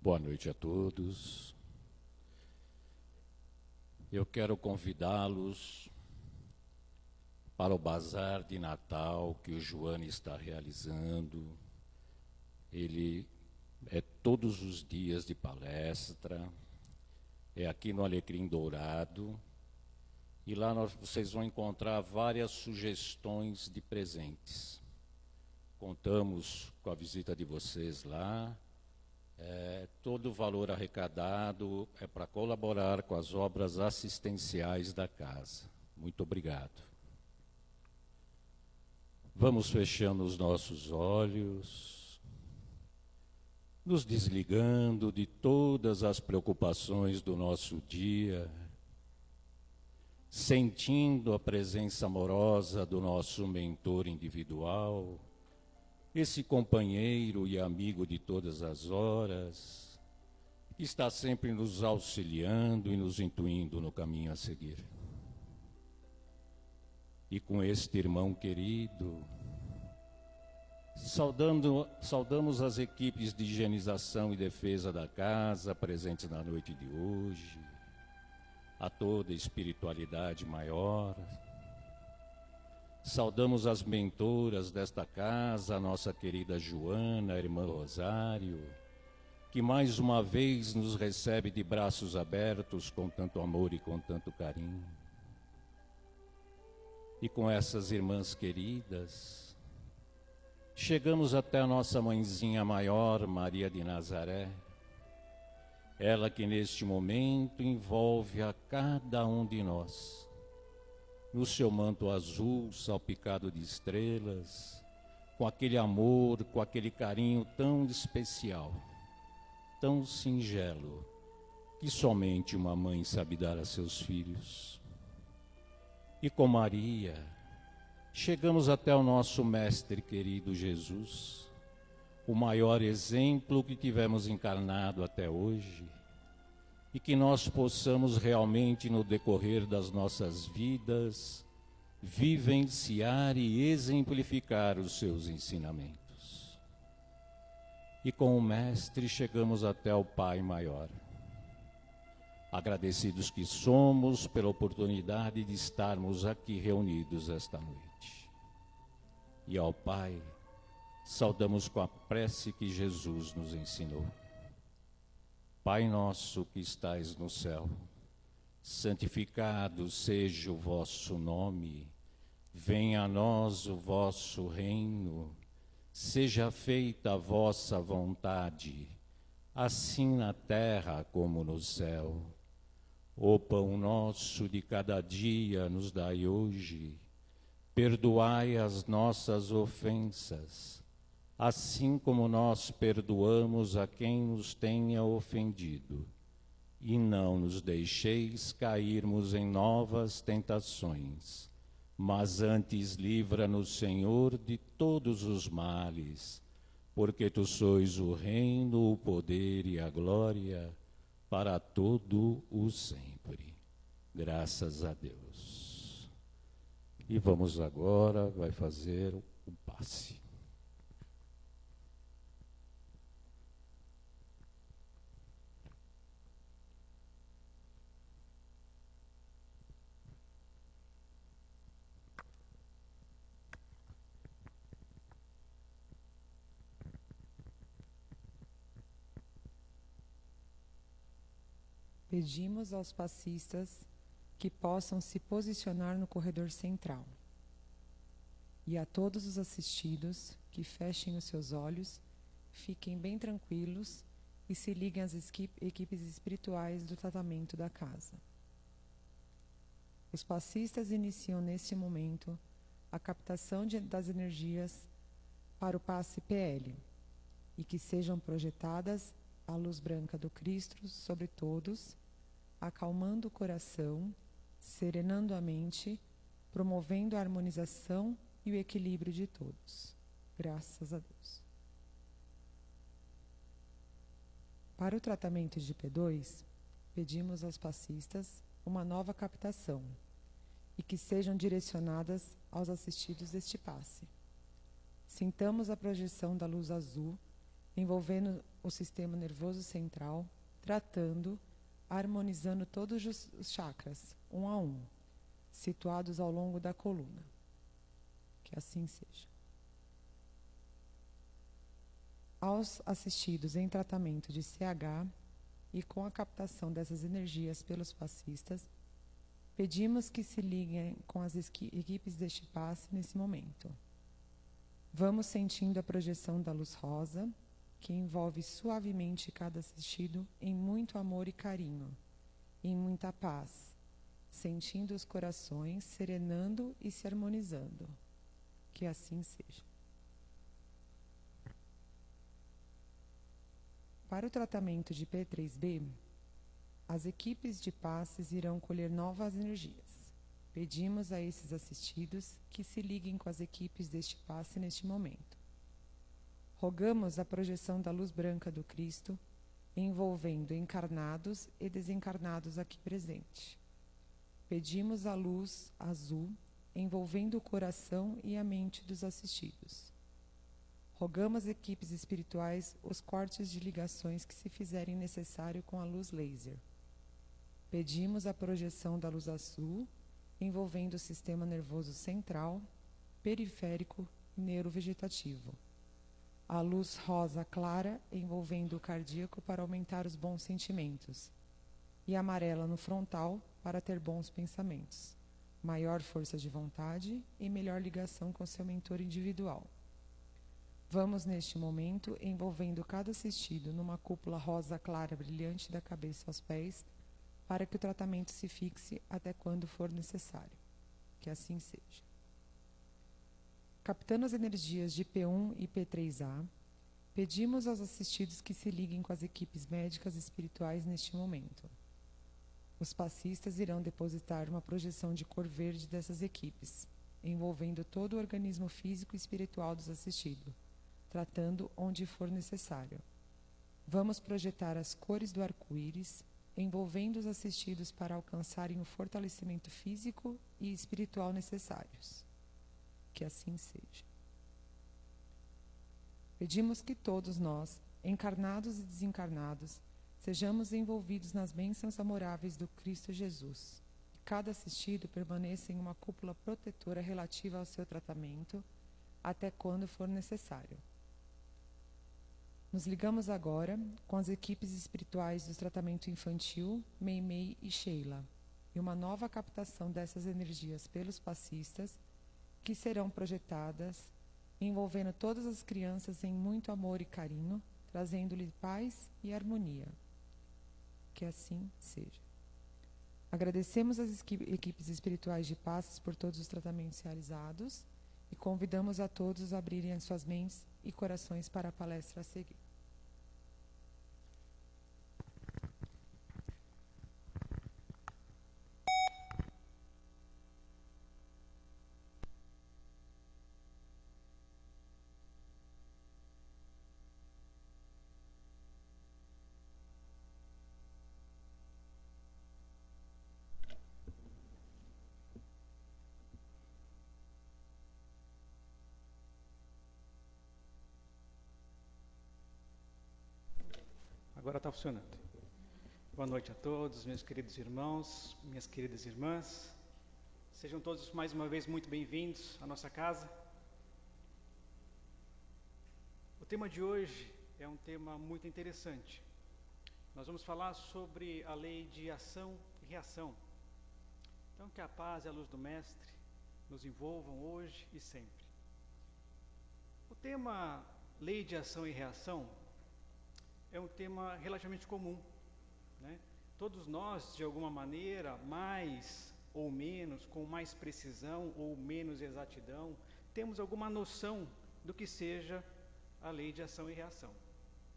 Boa noite a todos. Eu quero convidá-los para o bazar de Natal que o Joane está realizando. Ele é todos os dias de palestra, é aqui no Alecrim Dourado, e lá vocês vão encontrar várias sugestões de presentes. Contamos com a visita de vocês lá. Todo o valor arrecadado é para colaborar com as obras assistenciais da casa. Muito obrigado. Vamos fechando os nossos olhos, nos desligando de todas as preocupações do nosso dia, sentindo a presença amorosa do nosso mentor individual, esse companheiro e amigo de todas as horas, que está sempre nos auxiliando e nos intuindo no caminho a seguir. E com este irmão querido, saudamos as equipes de higienização e defesa da casa presentes na noite de hoje, a toda a espiritualidade maior. Saudamos as mentoras desta casa, a nossa querida Joana, a irmã Rosário, que mais uma vez nos recebe de braços abertos com tanto amor e com tanto carinho. E com essas irmãs queridas, chegamos até a nossa mãezinha maior, Maria de Nazaré, ela que neste momento envolve a cada um de nós, no seu manto azul salpicado de estrelas, com aquele amor, com aquele carinho tão especial, tão singelo, que somente uma mãe sabe dar a seus filhos. E com Maria, chegamos até o nosso mestre querido Jesus, o maior exemplo que tivemos encarnado até hoje, e que nós possamos realmente, no decorrer das nossas vidas, vivenciar e exemplificar os seus ensinamentos. E com o Mestre chegamos até o Pai Maior. Agradecidos que somos pela oportunidade de estarmos aqui reunidos esta noite. E ao Pai, saudamos com a prece que Jesus nos ensinou. Pai nosso que estais no céu, santificado seja o vosso nome, venha a nós o vosso reino, seja feita a vossa vontade, assim na terra como no céu. O pão nosso de cada dia nos dai hoje, perdoai as nossas ofensas, assim como nós perdoamos a quem nos tenha ofendido. E não nos deixeis cairmos em novas tentações, mas antes livra-nos, Senhor, de todos os males, porque Tu sois o reino, o poder e a glória, para todo o sempre. Graças a Deus. E vamos agora, vai fazer o passe. Pedimos aos passistas que possam se posicionar no corredor central. E a todos os assistidos que fechem os seus olhos, fiquem bem tranquilos e se liguem às equipes espirituais do tratamento da casa. Os passistas iniciam neste momento a captação das energias para o passe PL e que sejam projetadas a luz branca do Cristo sobre todos, acalmando o coração, serenando a mente, promovendo a harmonização e o equilíbrio de todos. Graças a Deus. Para o tratamento de P2, pedimos aos passistas uma nova captação e que sejam direcionadas aos assistidos deste passe. Sintamos a projeção da luz azul envolvendo o sistema nervoso central, tratando, harmonizando todos os chakras, um a um, situados ao longo da coluna. Que assim seja. Aos assistidos em tratamento de CH e com a captação dessas energias pelos passistas, pedimos que se liguem com as equipes deste passe nesse momento. Vamos sentindo a projeção da luz rosa, que envolve suavemente cada assistido em muito amor e carinho, em muita paz, sentindo os corações serenando e se harmonizando. Que assim seja. Para o tratamento de P3B, as equipes de passes irão colher novas energias. Pedimos a esses assistidos que se liguem com as equipes deste passe neste momento. Rogamos a projeção da luz branca do Cristo, envolvendo encarnados e desencarnados aqui presente. Pedimos a luz azul, envolvendo o coração e a mente dos assistidos. Rogamos às equipes espirituais os cortes de ligações que se fizerem necessário com a luz laser. Pedimos a projeção da luz azul, envolvendo o sistema nervoso central, periférico e neurovegetativo. A luz rosa clara, envolvendo o cardíaco para aumentar os bons sentimentos. E amarela no frontal, para ter bons pensamentos, maior força de vontade e melhor ligação com seu mentor individual. Vamos, neste momento, envolvendo cada assistido numa cúpula rosa clara brilhante da cabeça aos pés, para que o tratamento se fixe até quando for necessário. Que assim seja. Captando as energias de P1 e P3A, pedimos aos assistidos que se liguem com as equipes médicas e espirituais neste momento. Os passistas irão depositar uma projeção de cor verde dessas equipes, envolvendo todo o organismo físico e espiritual dos assistidos, tratando onde for necessário. Vamos projetar as cores do arco-íris, envolvendo os assistidos para alcançarem o fortalecimento físico e espiritual necessários. Que assim seja. Pedimos que todos nós, encarnados e desencarnados, sejamos envolvidos nas bênçãos amoráveis do Cristo Jesus. Cada assistido permaneça em uma cúpula protetora relativa ao seu tratamento, até quando for necessário. Nos ligamos agora com as equipes espirituais do tratamento infantil, Meimei e Sheila, e uma nova captação dessas energias pelos passistas, que serão projetadas, envolvendo todas as crianças em muito amor e carinho, trazendo-lhe paz e harmonia. Que assim seja. Agradecemos às equipes espirituais de passes por todos os tratamentos realizados e convidamos a todos a abrirem as suas mentes e corações para a palestra a seguir. Agora está funcionando. Boa noite a todos, meus queridos irmãos, minhas queridas irmãs. Sejam todos mais uma vez muito bem-vindos à nossa casa. O tema de hoje é um tema muito interessante. Nós vamos falar sobre a lei de ação e reação. Então, que a paz e a luz do Mestre nos envolvam hoje e sempre. O tema lei de ação e reação é um tema relativamente comum, né? Todos nós, de alguma maneira, mais ou menos, com mais precisão ou menos exatidão, temos alguma noção do que seja a lei de ação e reação,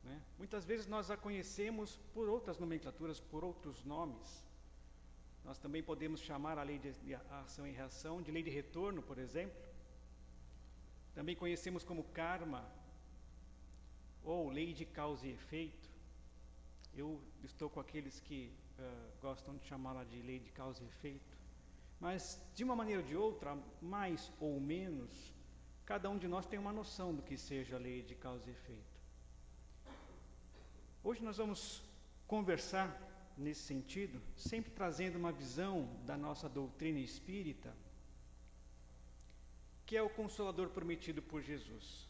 né? Muitas vezes nós a conhecemos por outras nomenclaturas, por outros nomes. Nós também podemos chamar a lei de ação e reação de lei de retorno, por exemplo. Também conhecemos como karma, ou lei de causa e efeito. Eu estou com aqueles que gostam de chamá-la de lei de causa e efeito. Mas, de uma maneira ou de outra, mais ou menos, cada um de nós tem uma noção do que seja a lei de causa e efeito. Hoje nós vamos conversar nesse sentido, sempre trazendo uma visão da nossa doutrina espírita, que é o Consolador prometido por Jesus.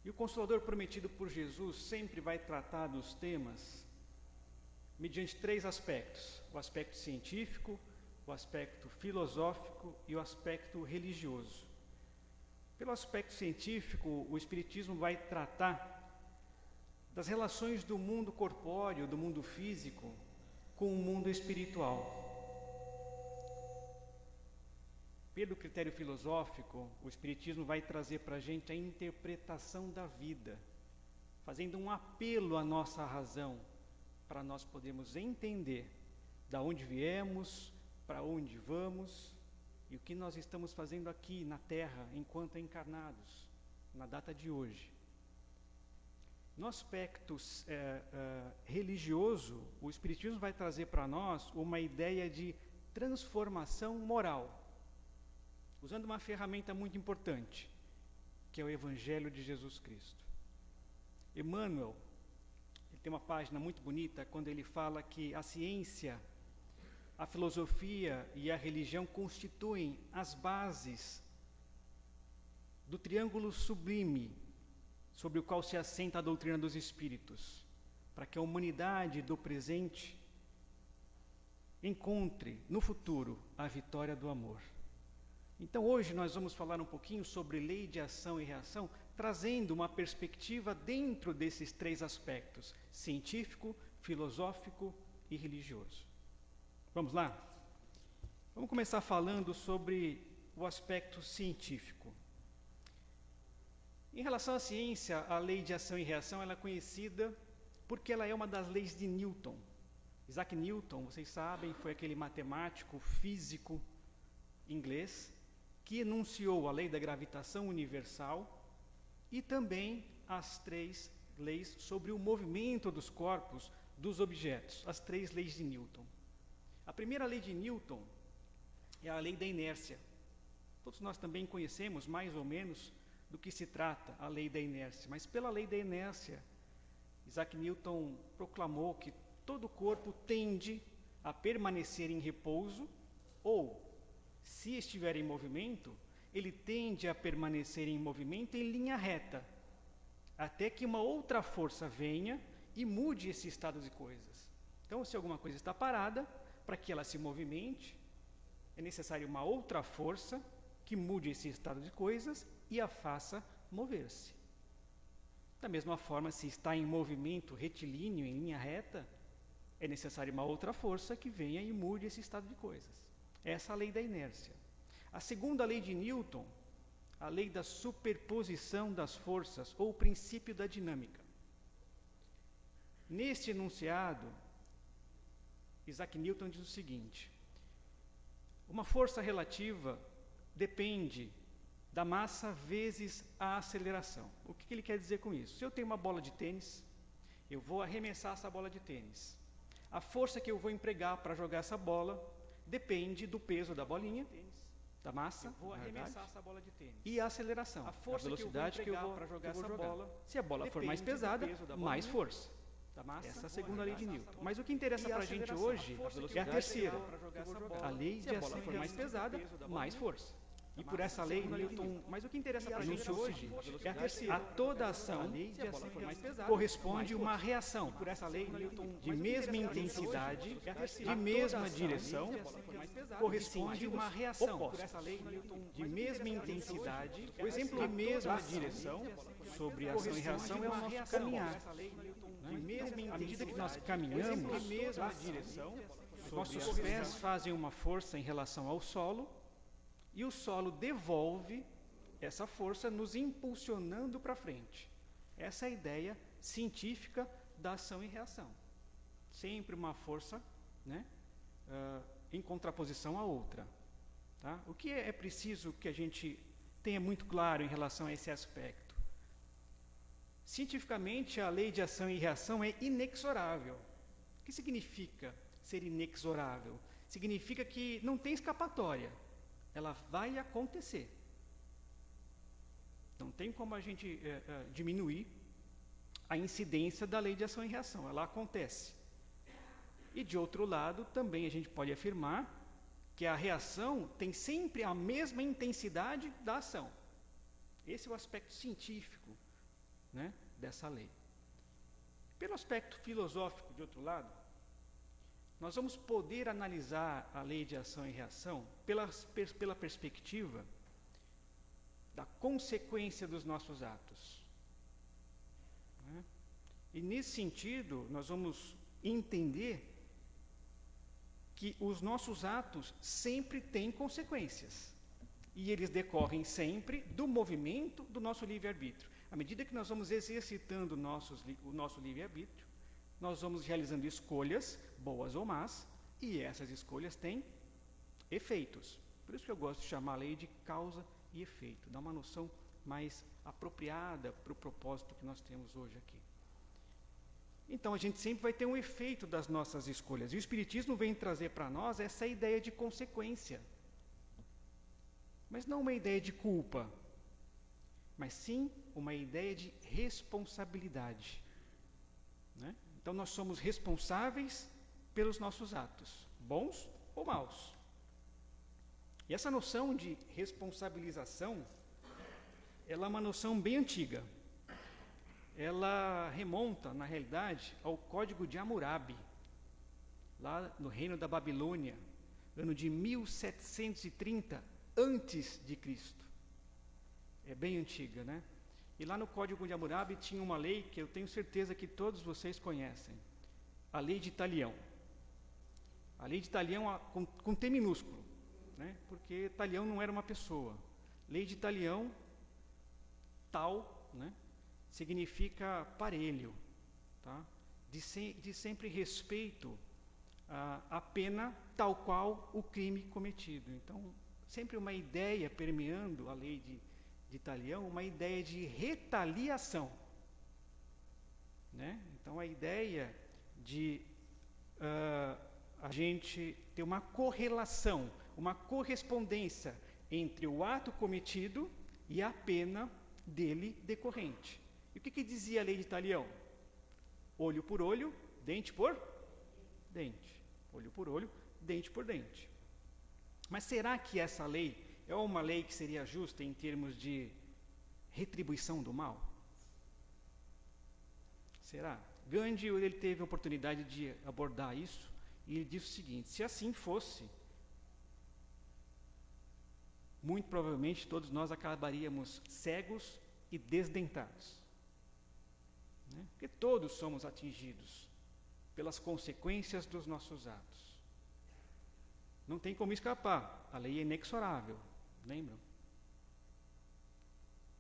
E o Consolador prometido por Jesus sempre vai tratar dos temas mediante 3 aspectos: o aspecto científico, o aspecto filosófico e o aspecto religioso. Pelo aspecto científico, o Espiritismo vai tratar das relações do mundo corpóreo, do mundo físico, com o mundo espiritual. Pelo critério filosófico, o Espiritismo vai trazer para a gente a interpretação da vida, fazendo um apelo à nossa razão, para nós podermos entender da onde viemos, para onde vamos e o que nós estamos fazendo aqui na Terra enquanto encarnados, na data de hoje. No aspecto religioso, o Espiritismo vai trazer para nós uma ideia de transformação moral, usando uma ferramenta muito importante, que é o Evangelho de Jesus Cristo. Emmanuel, ele tem uma página muito bonita quando ele fala que a ciência, a filosofia e a religião constituem as bases do triângulo sublime sobre o qual se assenta a doutrina dos espíritos, para que a humanidade do presente encontre no futuro a vitória do amor. Então hoje nós vamos falar um pouquinho sobre lei de ação e reação, trazendo uma perspectiva dentro desses 3 aspectos: científico, filosófico e religioso. Vamos lá? Vamos começar falando sobre o aspecto científico. Em relação à ciência, a lei de ação e reação ela é conhecida porque ela é uma das leis de Newton. Isaac Newton, vocês sabem, foi aquele matemático, físico inglês que enunciou a lei da gravitação universal e também as 3 leis sobre o movimento dos corpos, dos objetos, as 3 leis de Newton. A primeira lei de Newton é a lei da inércia. Todos nós também conhecemos mais ou menos do que se trata a lei da inércia, mas pela lei da inércia, Isaac Newton proclamou que todo corpo tende a permanecer em repouso ou, se estiver em movimento, ele tende a permanecer em movimento em linha reta, até que uma outra força venha e mude esse estado de coisas. Então, se alguma coisa está parada, para que ela se movimente, é necessário uma outra força que mude esse estado de coisas e a faça mover-se. Da mesma forma, se está em movimento retilíneo, em linha reta, é necessário uma outra força que venha e mude esse estado de coisas. Essa é a lei da inércia. A segunda lei de Newton, a lei da superposição das forças, ou o princípio da dinâmica. Neste enunciado, Isaac Newton diz o seguinte: uma força relativa depende da massa vezes a aceleração. O que ele quer dizer com isso? Se eu tenho uma bola de tênis, eu vou arremessar essa bola de tênis. A força que eu vou empregar para jogar essa bola depende do peso da bolinha, da massa, vou arremessar essa bola de tênis. e a aceleração, A força a velocidade que eu vou para jogar essa jogar. bola. Se a bola for mais depende do pesada, peso da mais bolinha, força. Da massa, Essa é a segunda lei de Newton. Mas o que E interessa a para a gente aceleração, hoje a força que é a eu vou terceira. empregar para jogar essa bola. A lei Se de a bola ação for e mais reação, pesada, mais bolinha, força. E por massa, essa lei, segunda lei de Newton, Newton. mas o que interessa E a para a gente aceleração, hoje a velocidade é a terceira. A toda ação, Se a bola for mais pesada, corresponde mais uma força. reação. Por essa lei, Newton, De mesma intensidade, de mesma direção, corresponde uma reação. Por essa lei, Newton, De mesma intensidade, o exemplo de mesma ação, direção, sobre ação e reação é o nosso caminhar. À medida que nós caminhamos, mesma direção, nossos pés fazem uma força em relação ao solo e o solo devolve essa força nos impulsionando para frente. Essa é a ideia científica da ação e reação. Sempre uma força, né, em contraposição à outra. Tá? O que é preciso que a gente tenha muito claro em relação a esse aspecto? Cientificamente, a lei de ação e reação é inexorável. O que significa ser inexorável? Significa que não tem escapatória. Ela vai acontecer. Não tem como a gente diminuir a incidência da lei de ação e reação, ela acontece. E de outro lado, também a gente pode afirmar que a reação tem sempre a mesma intensidade da ação. Esse é o aspecto científico, né, dessa lei. Pelo aspecto filosófico, de outro lado, nós vamos poder analisar a lei de ação e reação pela perspectiva da consequência dos nossos atos. Né? E nesse sentido, nós vamos entender que os nossos atos sempre têm consequências. E eles decorrem sempre do movimento do nosso livre-arbítrio. À medida que nós vamos exercitando o nosso livre-arbítrio, nós vamos realizando escolhas, boas ou más, e essas escolhas têm efeitos. Por isso que eu gosto de chamar a lei de causa e efeito, dá uma noção mais apropriada para o propósito que nós temos hoje aqui. Então, a gente sempre vai ter um efeito das nossas escolhas. E o Espiritismo vem trazer para nós essa ideia de consequência. Mas não uma ideia de culpa, mas sim uma ideia de responsabilidade. Né? Então, nós somos responsáveis pelos nossos atos, bons ou maus. E essa noção de responsabilização, ela é uma noção bem antiga. Ela remonta, na realidade, ao Código de Hammurabi, lá no reino da Babilônia, ano de 1730 antes de Cristo. É bem antiga, né? E lá no Código de Hammurabi tinha uma lei que eu tenho certeza que todos vocês conhecem, a Lei de Talião. A Lei de Talião com T minúsculo, né? Porque Talião não era uma pessoa. Lei de Talião, tal, né? Significa parelho, tá? De sempre respeito à pena tal qual o crime cometido. Então, sempre uma ideia permeando a lei de Talião, uma ideia de retaliação, né? Então, a ideia de a gente ter uma correlação, uma correspondência entre o ato cometido e a pena dele decorrente. E o que dizia a lei de Talião? Olho por olho, dente por dente. Olho por olho, dente por dente. Mas será que essa lei é uma lei que seria justa em termos de retribuição do mal? Será? Gandhi, ele teve a oportunidade de abordar isso e ele disse o seguinte: se assim fosse, muito provavelmente todos nós acabaríamos cegos e desdentados. Né? Porque todos somos atingidos pelas consequências dos nossos atos. Não tem como escapar, a lei é inexorável, lembram?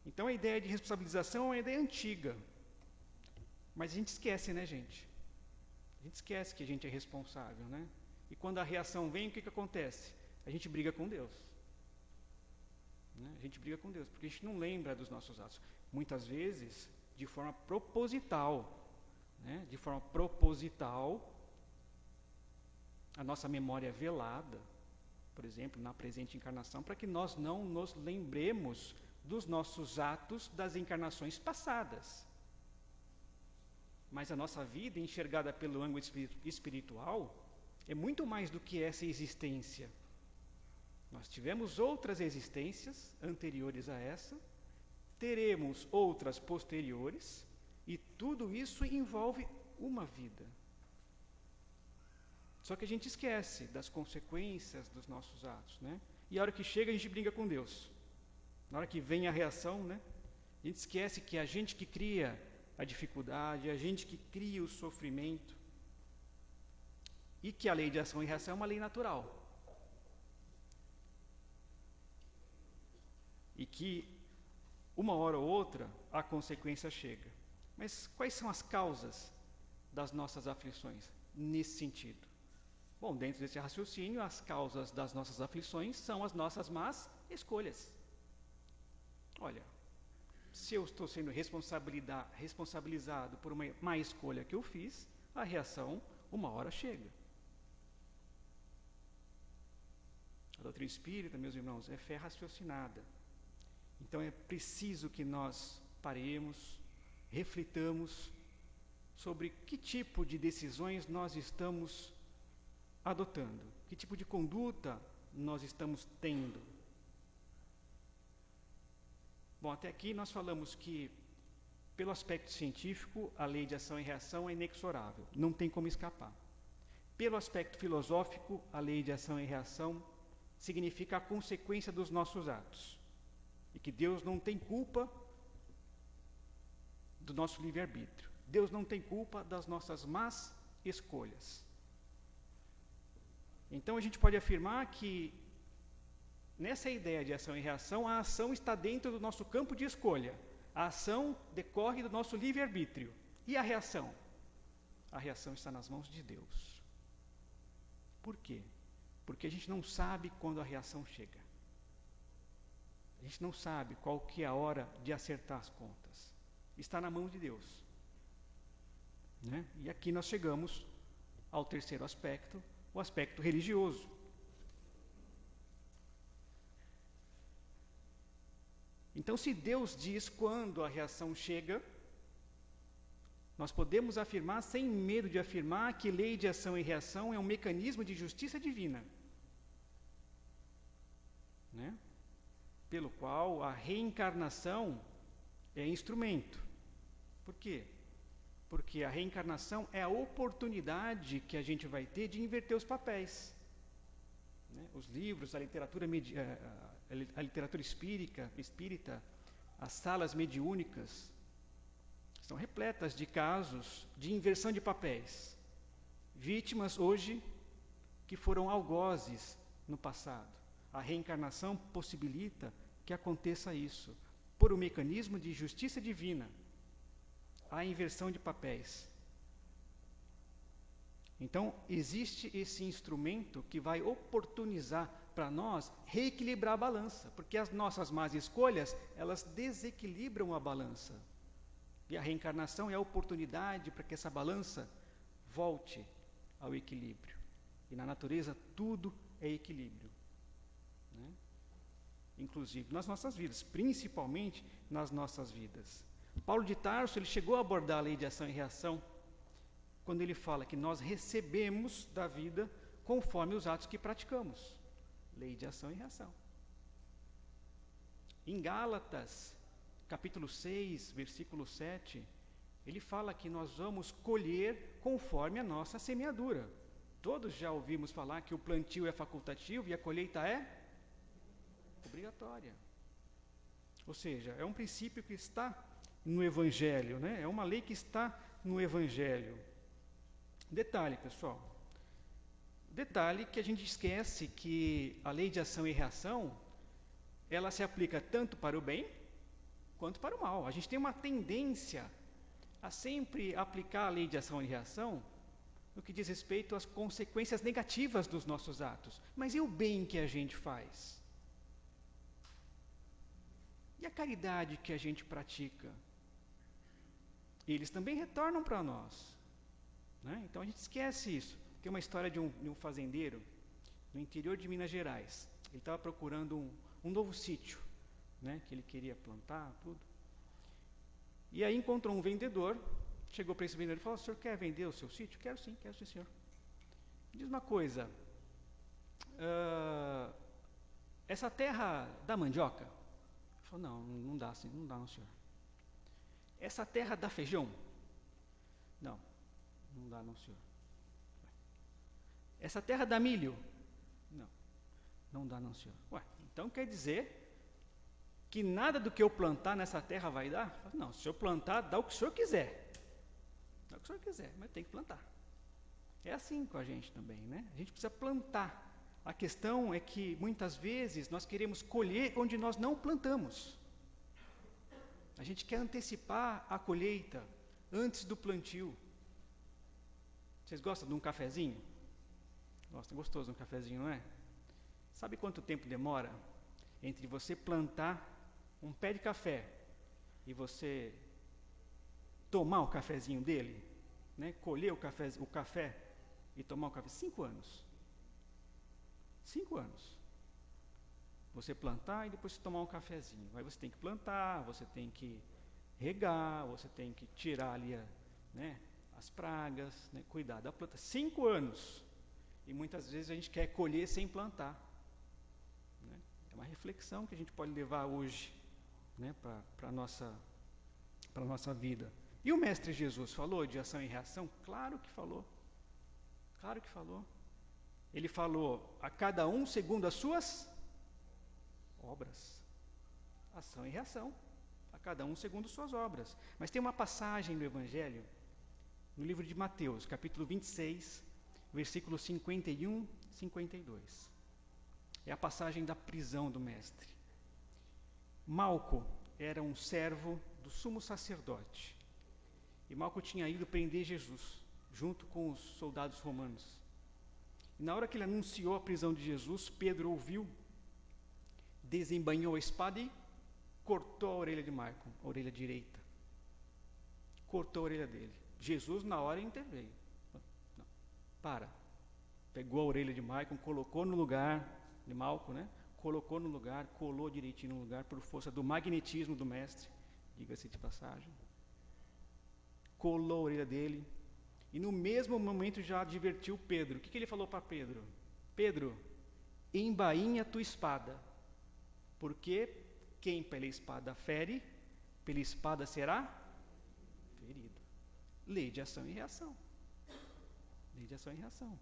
Então a ideia de responsabilização é uma ideia antiga, mas a gente esquece, né, gente? A gente esquece que a gente é responsável, né? E quando a reação vem, o que acontece? A gente briga com Deus. Né? A gente briga com Deus, porque a gente não lembra dos nossos atos. Muitas vezes, de forma proposital, né? De forma proposital, a nossa memória é velada, por exemplo, na presente encarnação, para que nós não nos lembremos dos nossos atos das encarnações passadas. Mas a nossa vida, enxergada pelo ângulo espiritual, é muito mais do que essa existência. Nós tivemos outras existências anteriores a essa, teremos outras posteriores, e tudo isso envolve uma vida. Só que a gente esquece das consequências dos nossos atos, né? E a hora que chega, a gente briga com Deus. Na hora que vem a reação, né? A gente esquece que é a gente que cria a dificuldade, é a gente que cria o sofrimento, e que a lei de ação e reação é uma lei natural. E que, uma hora ou outra, a consequência chega. Mas quais são as causas das nossas aflições nesse sentido? Bom, dentro desse raciocínio, as causas das nossas aflições são as nossas más escolhas. Olha, se eu estou sendo responsabilizado por uma má escolha que eu fiz, a reação, uma hora chega. A doutrina espírita, meus irmãos, é fé raciocinada. Então é preciso que nós paremos, reflitamos sobre que tipo de decisões nós estamos adotando, que tipo de conduta nós estamos tendo. Bom, até aqui nós falamos que, pelo aspecto científico, a lei de ação e reação é inexorável, não tem como escapar. Pelo aspecto filosófico, a lei de ação e reação significa a consequência dos nossos atos, e que Deus não tem culpa do nosso livre-arbítrio. Deus não tem culpa das nossas más escolhas. Então a gente pode afirmar que, nessa ideia de ação e reação, a ação está dentro do nosso campo de escolha. A ação decorre do nosso livre-arbítrio. E a reação? A reação está nas mãos de Deus. Por quê? Porque a gente não sabe quando a reação chega. A gente não sabe qual que é a hora de acertar as contas. Está na mão de Deus. Né? E aqui nós chegamos ao terceiro aspecto, o aspecto religioso. Então, se Deus diz quando a reação chega, nós podemos afirmar, sem medo de afirmar, que lei de ação e reação é um mecanismo de justiça divina, né? Pelo qual a reencarnação é instrumento. Por quê? Porque a reencarnação é a oportunidade que a gente vai ter de inverter os papéis. Né? Os livros, a literatura espírita, as salas mediúnicas, estão repletas de casos de inversão de papéis. Vítimas hoje que foram algozes no passado. A reencarnação possibilita que aconteça isso, por um mecanismo de justiça divina, a inversão de papéis. Então, existe esse instrumento que vai oportunizar para nós reequilibrar a balança, porque as nossas más escolhas, elas desequilibram a balança. E a reencarnação é a oportunidade para que essa balança volte ao equilíbrio. E na natureza tudo é equilíbrio, né? Inclusive nas nossas vidas, principalmente nas nossas vidas. Paulo de Tarso, ele chegou a abordar a lei de ação e reação quando ele fala que nós recebemos da vida conforme os atos que praticamos. Lei de ação e reação. Em Gálatas, capítulo 6, versículo 7, ele fala que nós vamos colher conforme a nossa semeadura. Todos já ouvimos falar que o plantio é facultativo e a colheita é obrigatória. Ou seja, é um princípio que está no Evangelho, né? É uma lei que está no Evangelho. Detalhe, pessoal. Detalhe que a gente esquece que a lei de ação e reação, ela se aplica tanto para o bem quanto para o mal. A gente tem uma tendência a sempre aplicar a lei de ação e reação no que diz respeito às consequências negativas dos nossos atos. Mas e o bem que a gente faz? E a caridade que a gente pratica? Eles também retornam para nós, né? Então a gente esquece isso. Tem uma história de um fazendeiro no interior de Minas Gerais. Ele estava procurando um novo sítio, né, que ele queria plantar, tudo. E aí encontrou um vendedor, chegou para esse vendedor e falou: "O senhor quer vender o seu sítio?" Quero sim, senhor. Me diz uma coisa, essa terra dá mandioca? Ele falou: não dá assim, não dá não, senhor. Essa terra dá feijão? Não dá não, senhor. Essa terra dá milho? Não dá não, senhor. Ué, então quer dizer que nada do que eu plantar nessa terra vai dar? Não, se eu plantar, dá o que o senhor quiser. Dá o que o senhor quiser, mas tem que plantar. É assim com a gente também, né? A gente precisa plantar. A questão é que, muitas vezes, nós queremos colher onde nós não plantamos. A gente quer antecipar a colheita antes do plantio. Vocês gostam de um cafezinho? Gostam, gostoso de um cafezinho, não é? Sabe quanto tempo demora entre você plantar um pé de café e você tomar o cafezinho dele, né? Colher o café e tomar o café? 5 anos. 5 anos. Você plantar e depois você tomar um cafezinho. Aí você tem que plantar, você tem que regar, você tem que tirar ali as pragas, né, cuidar da planta. 5 anos. E muitas vezes a gente quer colher sem plantar. Né? É uma reflexão que a gente pode levar hoje, né, para a nossa vida. E o Mestre Jesus falou de ação e reação? Claro que falou. Claro que falou. Ele falou a cada um segundo as suas obras. Ação e reação. A cada um segundo suas obras. Mas tem uma passagem no Evangelho, no livro de Mateus, capítulo 26, versículos 51 e 52. É a passagem da prisão do Mestre. Malco era um servo do sumo sacerdote. E Malco tinha ido prender Jesus, junto com os soldados romanos. E na hora que ele anunciou a prisão de Jesus, Pedro ouviu, desembainhou a espada e cortou a orelha de Malco, a orelha direita. Cortou a orelha dele. Jesus, na hora, interveio. Não, para. Pegou a orelha de Malco, colocou no lugar de Malco, né? Colocou no lugar, colou direitinho no lugar, por força do magnetismo do mestre, diga-se de passagem. Colou a orelha dele. E no mesmo momento já advertiu Pedro. O que ele falou para Pedro? Pedro, embainha tua espada, porque quem pela espada fere, pela espada será ferido. Lei de ação e reação. Lei de ação e reação.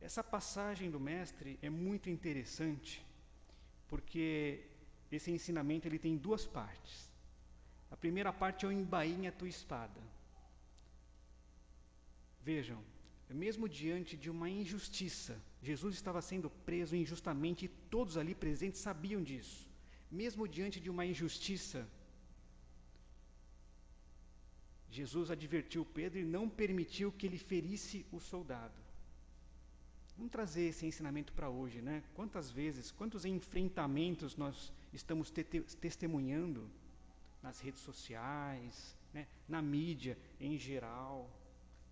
Essa passagem do mestre é muito interessante, porque esse ensinamento ele tem 2 partes. A primeira parte é o embainha tua espada. Vejam, mesmo diante de uma injustiça, Jesus estava sendo preso injustamente e todos ali presentes sabiam disso. Mesmo diante de uma injustiça, Jesus advertiu Pedro e não permitiu que ele ferisse o soldado. Vamos trazer esse ensinamento para hoje, né? Quantas vezes, quantos enfrentamentos nós estamos testemunhando nas redes sociais, né? Na mídia em geral.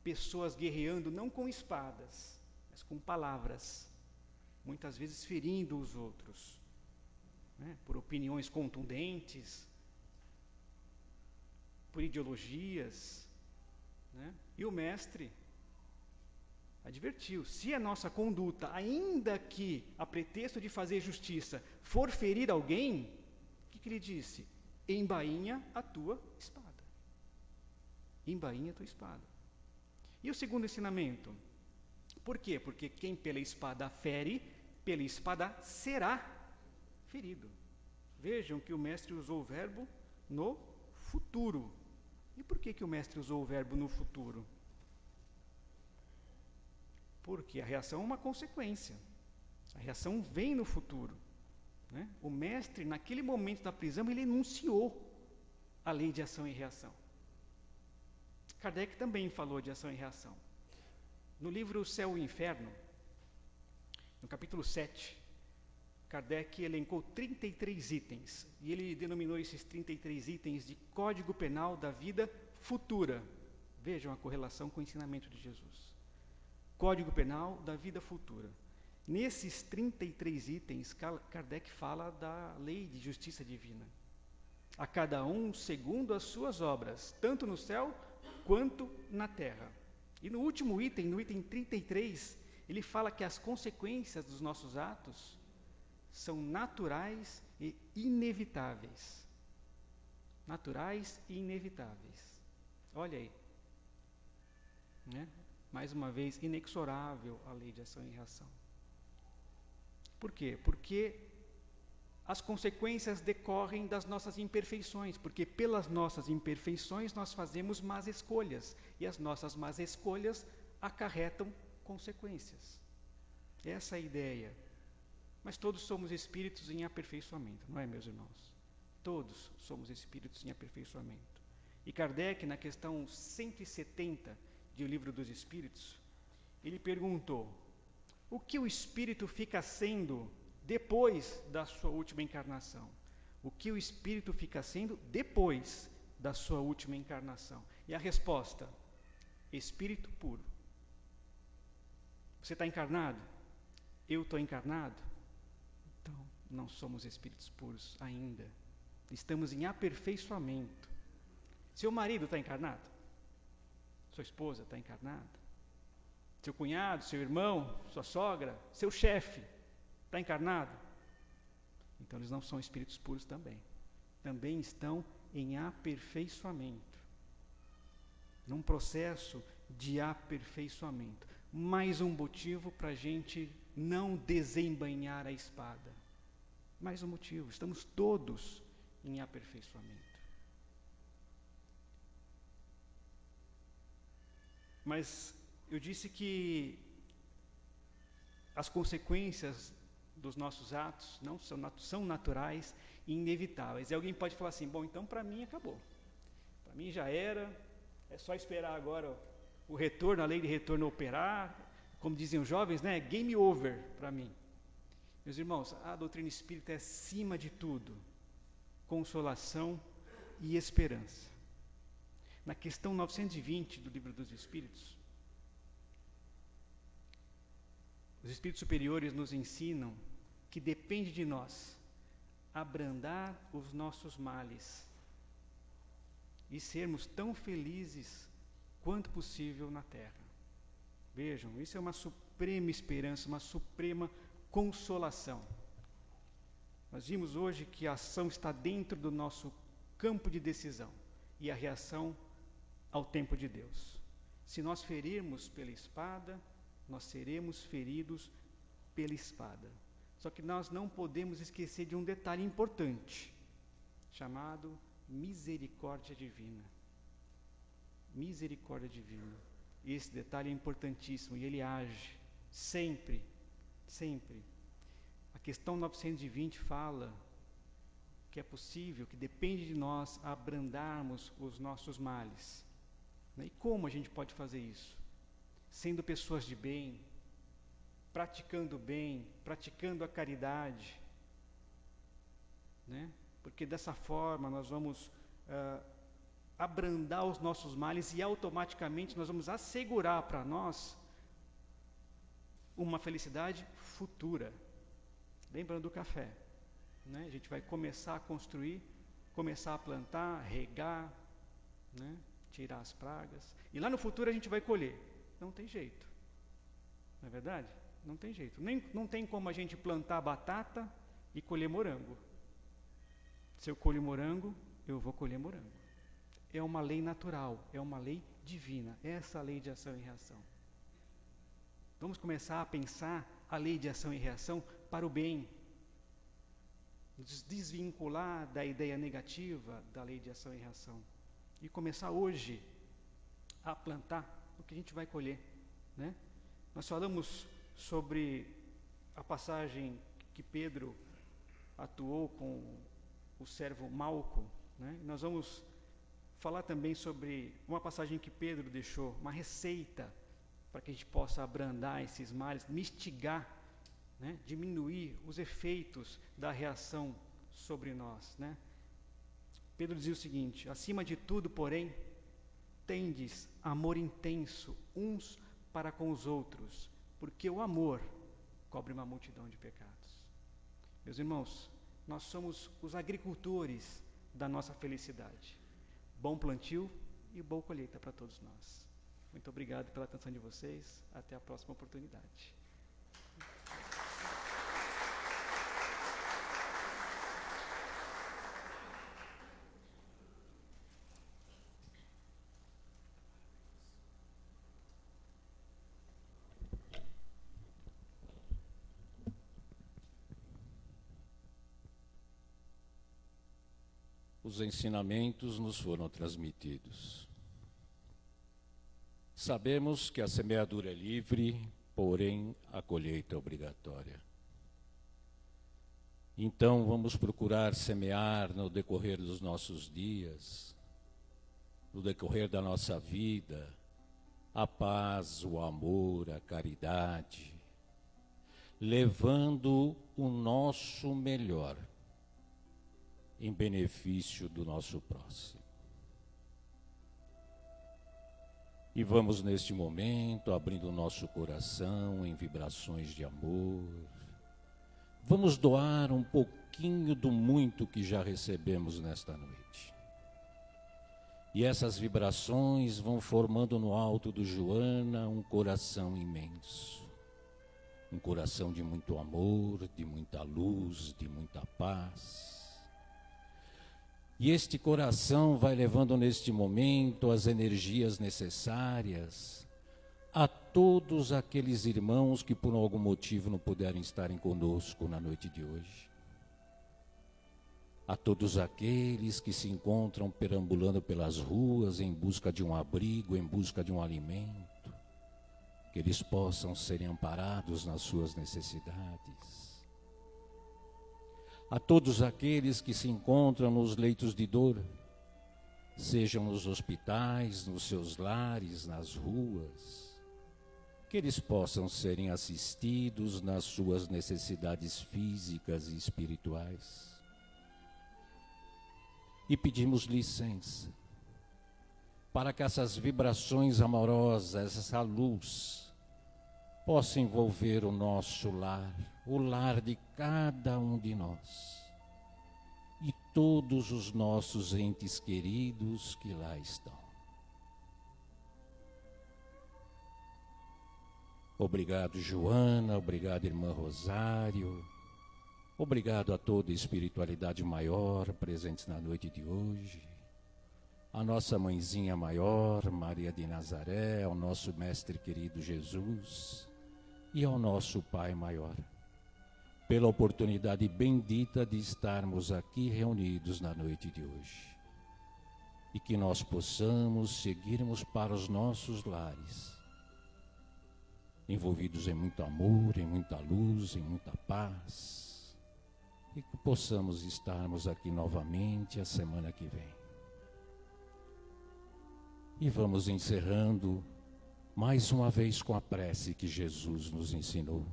Pessoas guerreando não com espadas, mas com palavras, muitas vezes ferindo os outros, né? Por opiniões contundentes, por ideologias, né? E o mestre advertiu, se a nossa conduta, ainda que a pretexto de fazer justiça, for ferir alguém, o que ele disse? Embainha a tua espada. Embainha a tua espada. E o segundo ensinamento? Por quê? Porque quem pela espada fere, pela espada será ferido. Vejam que o mestre usou o verbo no futuro. E por que o mestre usou o verbo no futuro? Porque a reação é uma consequência. A reação vem no futuro. Né? O mestre, naquele momento da prisão, ele enunciou a lei de ação e reação. Kardec também falou de ação e reação. No livro O Céu e o Inferno, no capítulo 7, Kardec elencou 33 itens, e ele denominou esses 33 itens de Código Penal da Vida Futura. Vejam a correlação com o ensinamento de Jesus. Código Penal da Vida Futura. Nesses 33 itens, Kardec fala da lei de justiça divina. A cada um segundo as suas obras, tanto no céu quanto na terra. E no último item, no item 33, ele fala que as consequências dos nossos atos são naturais e inevitáveis. Naturais e inevitáveis. Olha aí. Né? Mais uma vez, inexorável a lei de ação e reação. Por quê? Porque as consequências decorrem das nossas imperfeições, porque pelas nossas imperfeições nós fazemos más escolhas, e as nossas más escolhas acarretam consequências. Essa é a ideia. Mas todos somos espíritos em aperfeiçoamento, não é, meus irmãos? Todos somos espíritos em aperfeiçoamento. E Kardec, na questão 170 de O Livro dos Espíritos, ele perguntou: o que o espírito fica sendo depois da sua última encarnação? O que o espírito fica sendo depois da sua última encarnação? E a resposta: espírito puro. Você está encarnado? Eu estou encarnado? Então, não somos espíritos puros ainda. Estamos em aperfeiçoamento. Seu marido está encarnado? Sua esposa está encarnada? Seu cunhado, seu irmão, sua sogra, seu chefe está encarnado? Então eles não são espíritos puros também. Também estão em aperfeiçoamento. Num processo de aperfeiçoamento. Mais um motivo para a gente não desembainhar a espada. Mais um motivo. Estamos todos em aperfeiçoamento. Mas eu disse que as consequências dos nossos atos não são naturais e inevitáveis. E alguém pode falar assim, bom, então para mim acabou. Para mim já era, é só esperar agora o retorno, a lei de retorno operar, como dizem os jovens, né? Game over para mim. Meus irmãos, a doutrina espírita é acima de tudo consolação e esperança. Na questão 920 do Livro dos Espíritos, os espíritos superiores nos ensinam que depende de nós abrandar os nossos males e sermos tão felizes quanto possível na Terra. Vejam, isso é uma suprema esperança, uma suprema consolação. Nós vimos hoje que a ação está dentro do nosso campo de decisão e a reação ao tempo de Deus. Se nós ferirmos pela espada, nós seremos feridos pela espada. Só que nós não podemos esquecer de um detalhe importante, chamado misericórdia divina. Misericórdia divina. E esse detalhe é importantíssimo e ele age sempre, sempre. A questão 920 fala que é possível, que depende de nós abrandarmos os nossos males. E como a gente pode fazer isso? Sendo pessoas de bem, praticando o bem, praticando a caridade, né? Porque dessa forma nós vamos abrandar os nossos males e automaticamente nós vamos assegurar para nós uma felicidade futura. Lembrando do café, né? A gente vai começar a construir, começar a plantar, regar, né? Tirar as pragas, e lá no futuro a gente vai colher. Não tem jeito, não é verdade? Não tem jeito, não tem como a gente plantar batata e colher morango. Se eu colho morango, eu vou colher morango. É uma lei natural, é uma lei divina, essa lei de ação e reação. Vamos começar a pensar a lei de ação e reação para o bem, nos desvincular da ideia negativa da lei de ação e reação e começar hoje a plantar o que a gente vai colher, né? Nós falamos sobre a passagem que Pedro atuou com o servo Malco, né? Nós vamos falar também sobre uma passagem que Pedro deixou, uma receita para que a gente possa abrandar esses males, mitigar, né? Diminuir os efeitos da reação sobre nós, né? Pedro dizia o seguinte: acima de tudo, porém, tendes amor intenso uns para com os outros, porque o amor cobre uma multidão de pecados. Meus irmãos, nós somos os agricultores da nossa felicidade. Bom plantio e boa colheita para todos nós. Muito obrigado pela atenção de vocês. Até a próxima oportunidade. Os ensinamentos nos foram transmitidos. Sabemos que a semeadura é livre, porém a colheita é obrigatória. Então vamos procurar semear no decorrer dos nossos dias, no decorrer da nossa vida, a paz, o amor, a caridade, levando o nosso melhor em benefício do nosso próximo. E vamos neste momento abrindo o nosso coração em vibrações de amor. Vamos doar um pouquinho do muito que já recebemos nesta noite. E essas vibrações vão formando no alto do Joana um coração imenso. Um coração de muito amor, de muita luz, de muita paz. E este coração vai levando neste momento as energias necessárias a todos aqueles irmãos que por algum motivo não puderam estarem conosco na noite de hoje. A todos aqueles que se encontram perambulando pelas ruas em busca de um abrigo, em busca de um alimento, que eles possam serem amparados nas suas necessidades. A todos aqueles que se encontram nos leitos de dor, sejam nos hospitais, nos seus lares, nas ruas, que eles possam serem assistidos nas suas necessidades físicas e espirituais. E pedimos licença para que essas vibrações amorosas, essa luz, possa envolver o nosso lar, o lar de cada um de nós e todos os nossos entes queridos que lá estão. Obrigado, Joana, obrigado, irmã Rosário. Obrigado a toda a espiritualidade maior presentes na noite de hoje, a nossa mãezinha maior, Maria de Nazaré, ao nosso mestre querido Jesus e ao nosso Pai maior, pela oportunidade bendita de estarmos aqui reunidos na noite de hoje. E que nós possamos seguirmos para os nossos lares, envolvidos em muito amor, em muita luz, em muita paz, e que possamos estarmos aqui novamente a semana que vem. E vamos encerrando mais uma vez com a prece que Jesus nos ensinou.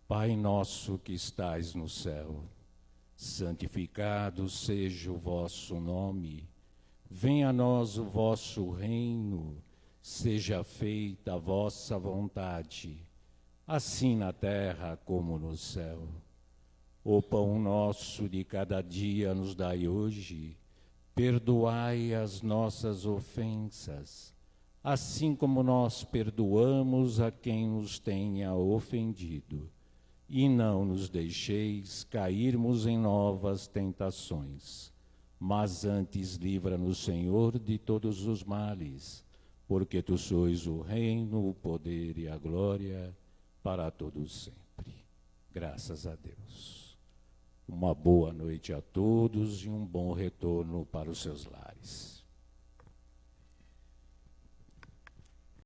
Pai nosso que estais no céu, santificado seja o vosso nome. Venha a nós o vosso reino, seja feita a vossa vontade, assim na terra como no céu. O pão nosso de cada dia nos dai hoje, perdoai as nossas ofensas, assim como nós perdoamos a quem nos tenha ofendido. E não nos deixeis cairmos em novas tentações, mas antes livra-nos, Senhor, de todos os males, porque tu sois o reino, o poder e a glória para todos sempre. Graças a Deus. Uma boa noite a todos e um bom retorno para os seus lares.